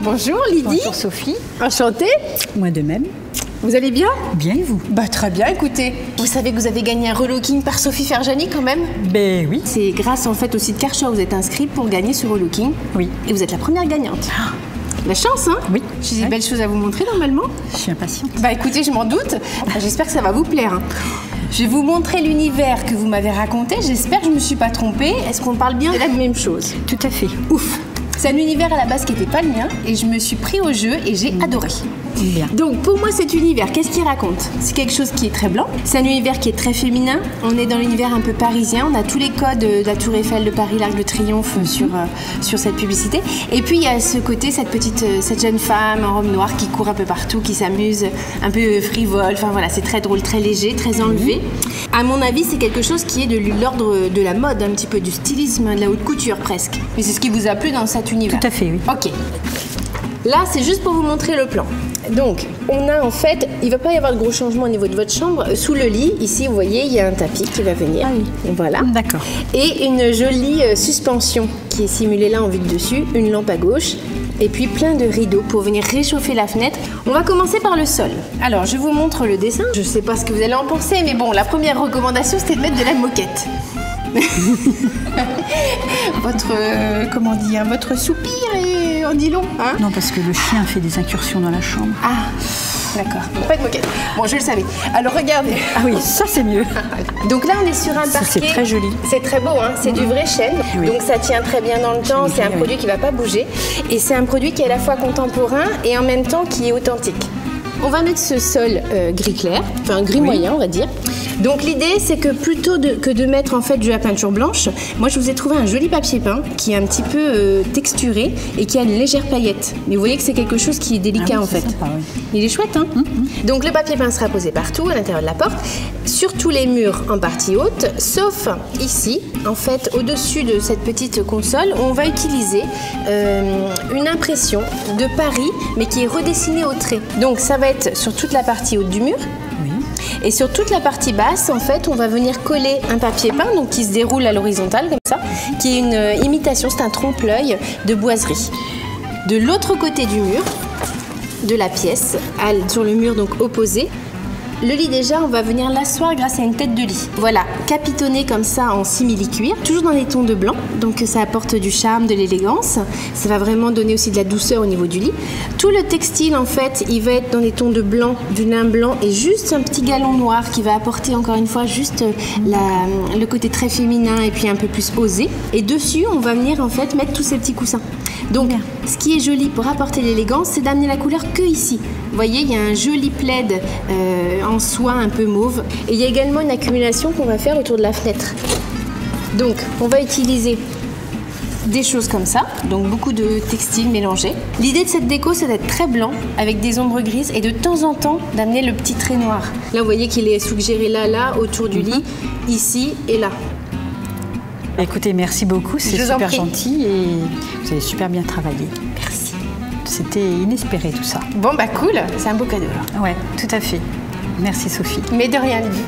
Bonjour Lydie. Bonjour Sophie. Enchantée. Moi de même. Vous allez bien? Bien et vous? Bah très bien, écoutez. Vous savez que vous avez gagné un relooking par Sophie Ferjani quand même? Ben oui. C'est grâce en fait au site Karcher, vous êtes inscrit pour gagner ce relooking. Oui. Et vous être la première gagnante. La chance, hein? Oui. J'ai des belles choses à vous montrer normalement. Je suis impatiente. Bah écoutez, je m'en doute. J'espère que ça va vous plaire. Hein. Je vais vous montrer l'univers que vous m'avez raconté. J'espère que je ne me suis pas trompée. Est-ce qu'on parle bien de la même chose? Tout à fait. Ouf! C'est un univers à la base qui n'était pas le mien et je me suis pris au jeu et j'ai adoré. Bien. Donc pour moi cet univers, qu'est-ce qu'il raconte? C'est quelque chose qui est très blanc, c'est un univers qui est très féminin, on est dans l'univers un peu parisien, on a tous les codes de la Tour Eiffel, de Paris, l'Arc de Triomphe sur cette publicité. Et puis il y a ce côté, cette jeune femme en robe noire qui court un peu partout, qui s'amuse, un peu frivole, enfin voilà, c'est très drôle, très léger, très enlevé. À mon avis, c'est quelque chose qui est de l'ordre de la mode, un petit peu du stylisme, de la haute couture presque. Mais c'est ce qui vous a plu dans cet univers? Tout à fait, oui. Ok. Là, c'est juste pour vous montrer le plan. Donc, on a en fait, il ne va pas y avoir de gros changements au niveau de votre chambre. Sous le lit, ici, vous voyez, il y a un tapis qui va venir. Ah oui. Voilà. D'accord. Et une jolie suspension qui est simulée là en vue de dessus, une lampe à gauche, et puis plein de rideaux pour venir réchauffer la fenêtre. On va commencer par le sol. Alors, je vous montre le dessin. Je ne sais pas ce que vous allez en penser, mais bon, la première recommandation, c'était de mettre de la moquette. Votre soupir et en dit long, hein? Non, parce que le chien fait des incursions dans la chambre. Ah, d'accord. Pas de moquette. Bon, je le savais. Alors, regardez. Ah oui, ça c'est mieux. Donc là, on est sur un parquet. C'est très joli. C'est très beau, hein? C'est du vrai chêne. Oui. Donc ça tient très bien dans le temps. C'est un produit qui ne va pas bouger. Et c'est un produit qui est à la fois contemporain et en même temps qui est authentique. On va mettre ce sol gris clair, enfin gris moyen, on va dire. Donc l'idée, c'est que plutôt que de mettre en fait de la peinture blanche, moi je vous ai trouvé un joli papier peint qui est un petit peu texturé et qui a une légère paillette. Mais vous voyez que c'est quelque chose qui est délicat en fait. Sympa, oui. Il est chouette, hein? Donc le papier peint sera posé partout à l'intérieur de la porte, sur tous les murs en partie haute, sauf ici, en fait, au-dessus de cette petite console, où on va utiliser une impression de Paris, mais qui est redessinée au trait. Donc ça va être sur toute la partie haute du mur. Et sur toute la partie basse, en fait, on va venir coller un papier peint, donc qui se déroule à l'horizontale comme ça, qui est une imitation, c'est un trompe-l'œil de boiserie. De l'autre côté du mur, de la pièce, sur le mur donc opposé, le lit déjà, on va venir l'asseoir grâce à une tête de lit. Voilà, capitonné comme ça en simili-cuir, toujours dans les tons de blanc, donc ça apporte du charme, de l'élégance. Ça va vraiment donner aussi de la douceur au niveau du lit. Tout le textile, en fait, il va être dans les tons de blanc, du lin blanc et juste un petit galon noir qui va apporter encore une fois juste le côté très féminin et puis un peu plus osé. Et dessus, on va venir en fait mettre tous ces petits coussins. Donc, ce qui est joli pour apporter l'élégance, c'est d'amener la couleur que ici. Vous voyez, il y a un joli plaid en soie un peu mauve. Et il y a également une accumulation qu'on va faire autour de la fenêtre. Donc, on va utiliser des choses comme ça, donc beaucoup de textiles mélangés. L'idée de cette déco, c'est d'être très blanc, avec des ombres grises, et de temps en temps, d'amener le petit trait noir. Là, vous voyez qu'il est suggéré là, autour du lit, ici et là. Écoutez, merci beaucoup, c'est super gentil et vous avez super bien travaillé. Merci. C'était inespéré tout ça. Bon, bah cool, c'est un beau cadeau alors. Ouais, tout à fait. Merci Sophie. Mais de rien, Lydie.